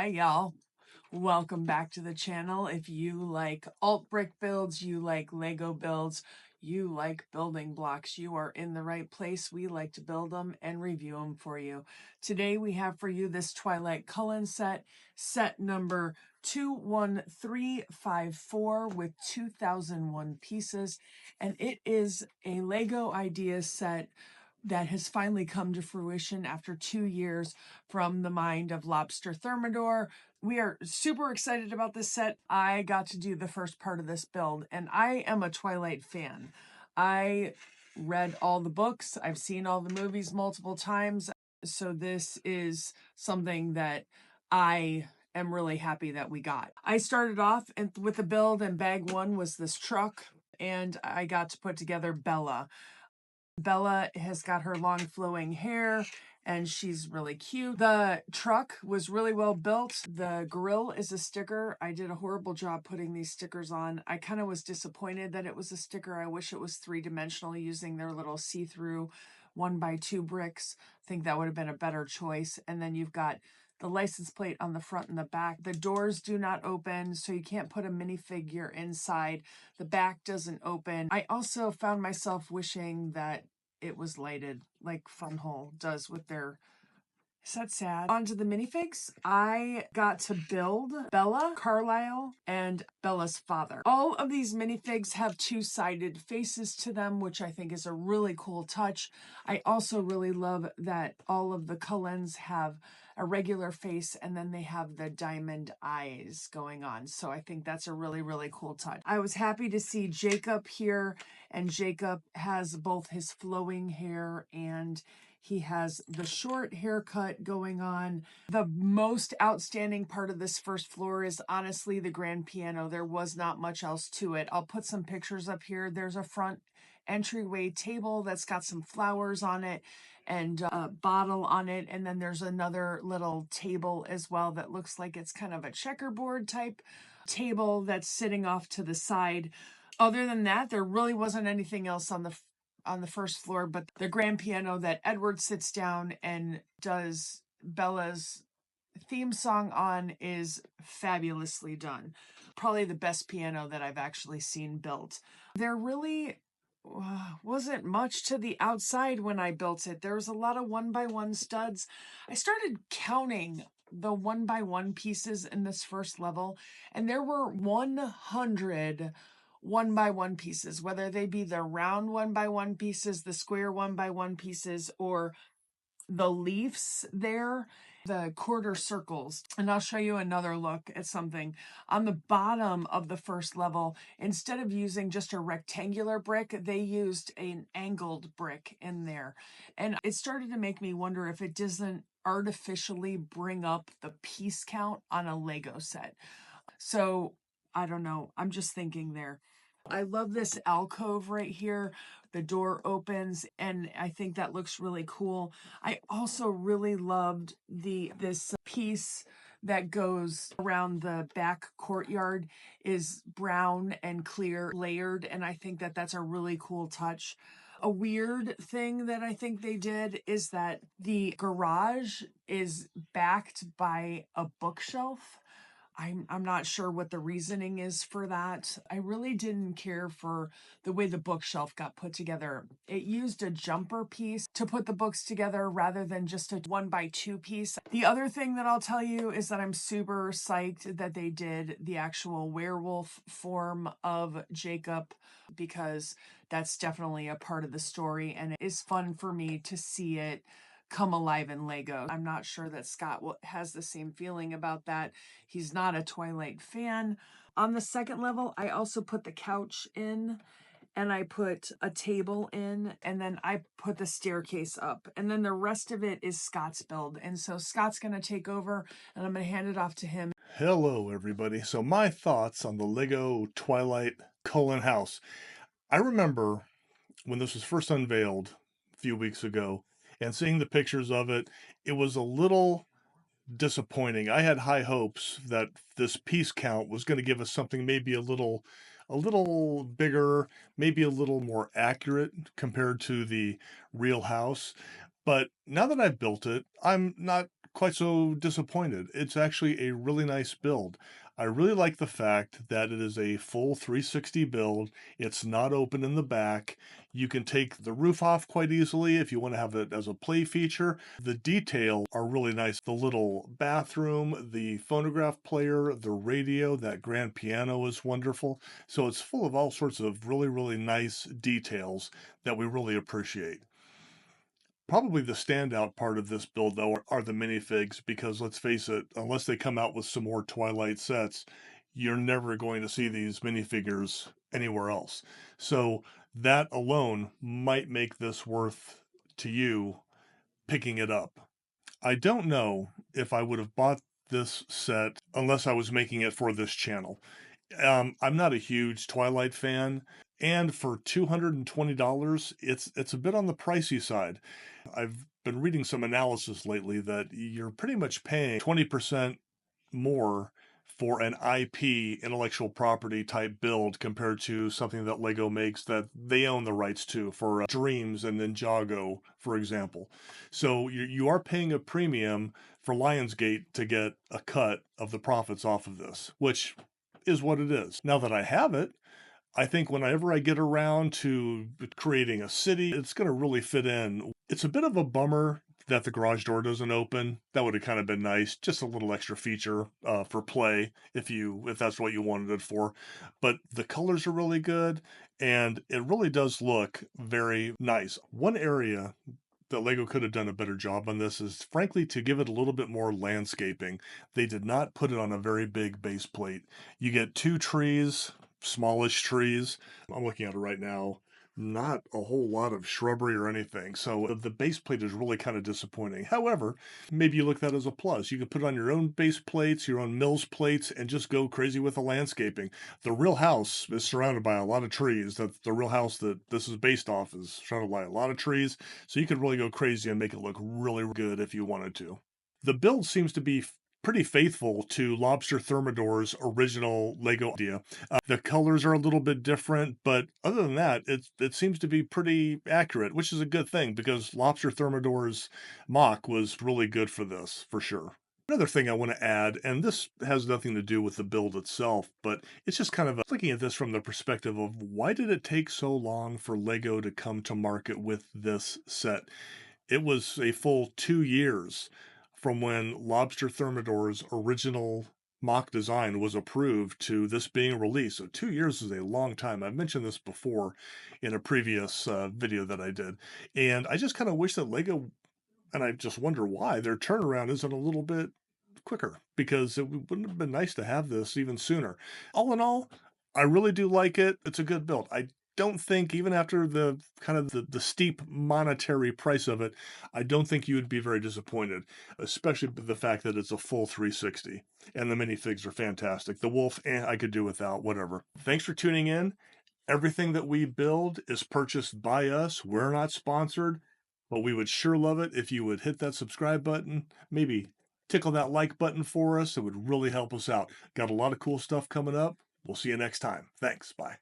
Hi y'all, welcome back to the channel. If you like alt brick builds, you like Lego builds, you like building blocks, you are in the right place. We like to build them and review them for you. Today we have for you this Twilight Cullen set number 21354 with 2001 pieces, and it is a Lego idea set that has finally come to fruition after 2 years from the mind of Lobster Thermidore. We are super excited about this set. I got to do the first part of this build, and I am a Twilight fan. I read all the books. I've seen all the movies multiple times. So this is something that I am really happy that we got. I started off with the build, and bag one was this truck, and I got to put together Bella. Bella has got her long flowing hair and she's really cute. The truck was really well built. The grill is a sticker. I did a horrible job putting these stickers on. I kind of was disappointed that it was a sticker. I wish it was three-dimensional using their little see-through 1x2 bricks. I think that would have been a better choice. And then you've got the license plate on the front and the back. The doors do not open, so you can't put a minifigure inside. The back doesn't open. I also found myself wishing that it was lighted like Funhole does with their... Is that sad? On to the minifigs. I got to build Bella, Carlisle, and Bella's father. All of these minifigs have two-sided faces to them, which I think is a really cool touch. I also really love that all of the Cullens have a regular face and then they have the diamond eyes going on. So I think that's a really, really cool touch. I was happy to see Jacob here, and Jacob has both his flowing hair and he has the short haircut going on. The most outstanding part of this first floor is honestly the grand piano. There was not much else to it. I'll put some pictures up here. There's a front entryway table that's got some flowers on it and a bottle on it. And then there's another little table as well that looks like it's kind of a checkerboard type table that's sitting off to the side. Other than that, there really wasn't anything else on the first floor, but the grand piano that Edward sits down and does Bella's theme song on is fabulously done. Probably the best piano that I've actually seen built. There really wasn't much to the outside when I built it. There was a lot of 1x1 studs. I started counting the 1x1 pieces in this first level, and there were 100 1x1 pieces, whether they be the round 1x1 pieces, the square 1x1 pieces, or the leaves there, the quarter circles. And I'll show you another look at something. On the bottom of the first level, instead of using just a rectangular brick, they used an angled brick in there. And it started to make me wonder if it doesn't artificially bring up the piece count on a Lego set. So I don't know. I'm just thinking there. I love this alcove right here. The door opens and I think that looks really cool. I also really loved this piece that goes around the back courtyard is brown and clear layered, and I think that that's a really cool touch. A weird thing that I think they did is that the garage is backed by a bookshelf. I'm not sure what the reasoning is for that. I really didn't care for the way the bookshelf got put together. It used a jumper piece to put the books together rather than just a 1x2 piece. The other thing that I'll tell you is that I'm super psyched that they did the actual werewolf form of Jacob, because that's definitely a part of the story and it is fun for me to see it come alive in Lego. I'm not sure that Scott has the same feeling about that. He's not a Twilight fan. On the second level, I also put the couch in, and I put a table in, and then I put the staircase up. And then the rest of it is Scott's build. And so Scott's going to take over, and I'm going to hand it off to him. Hello, everybody. So my thoughts on the Lego Twilight Cullen House. I remember when this was first unveiled a few weeks ago and seeing the pictures of it, it was a little disappointing. I had high hopes that this piece count was going to give us something maybe a little bigger, maybe a little more accurate compared to the real house. But now that I've built it, I'm not quite so disappointed. It's actually a really nice build. I really like the fact that it is a full 360 build. It's not open in the back. You can take the roof off quite easily if you want to have it as a play feature. The details are really nice. The little bathroom, the phonograph player, the radio, that grand piano is wonderful. So it's full of all sorts of really, really nice details that we really appreciate. Probably the standout part of this build, though, are the minifigs, because let's face it, unless they come out with some more Twilight sets, you're never going to see these minifigures anywhere else. So that alone might make this worth to you picking it up. I don't know if I would have bought this set unless I was making it for this channel. I'm not a huge Twilight fan, and for $220, it's a bit on the pricey side. I've been reading some analysis lately that you're pretty much paying 20% more for an IP, intellectual property type build, compared to something that Lego makes that they own the rights to, for Dreams and Ninjago, for example. So you are paying a premium for Lionsgate to get a cut of the profits off of this, which is what it is. Now that I have it, I think whenever I get around to creating a city, it's going to really fit in. It's a bit of a bummer that the garage door doesn't open. That would have kind of been nice, just a little extra feature for play if that's what you wanted it for. But the colors are really good, and it really does look very nice. One area that Lego could have done a better job on this is, frankly, to give it a little bit more landscaping. They did not put it on a very big base plate. You get two trees, smallish trees. I'm looking at it right now. Not a whole lot of shrubbery or anything. So the base plate is really kind of disappointing. However, maybe you look at that as a plus. You can put it on your own base plates, your own Mills plates, and just go crazy with the landscaping. The real house is surrounded by a lot of trees. That the real house that this is based off is surrounded by a lot of trees. So you could really go crazy and make it look really good if you wanted to. The build seems to be pretty faithful to Lobster Thermidore's original Lego idea. The colors are a little bit different, but other than that, it seems to be pretty accurate, which is a good thing, because Lobster Thermidore's mock was really good for this, for sure. Another thing I want to add, and this has nothing to do with the build itself, but it's just kind of looking at this from the perspective of, why did it take so long for Lego to come to market with this set? It was a full 2 years from when Lobster Thermidore's original mock design was approved to this being released. So 2 years is a long time. I've mentioned this before in a previous video that I did. And I just kind of wish that Lego, and I just wonder why, their turnaround isn't a little bit quicker, because it wouldn't have been nice to have this even sooner. All in all, I really do like it. It's a good build. I don't think, even after the kind of the steep monetary price of it, I don't think you would be very disappointed, especially with the fact that it's a full 360 and the minifigs are fantastic. The wolf, I could do without, whatever. Thanks for tuning in. Everything that we build is purchased by us. We're not sponsored, but we would sure love it if you would hit that subscribe button, maybe tickle that like button for us. It would really help us out. Got a lot of cool stuff coming up. We'll see you next time. Thanks. Bye.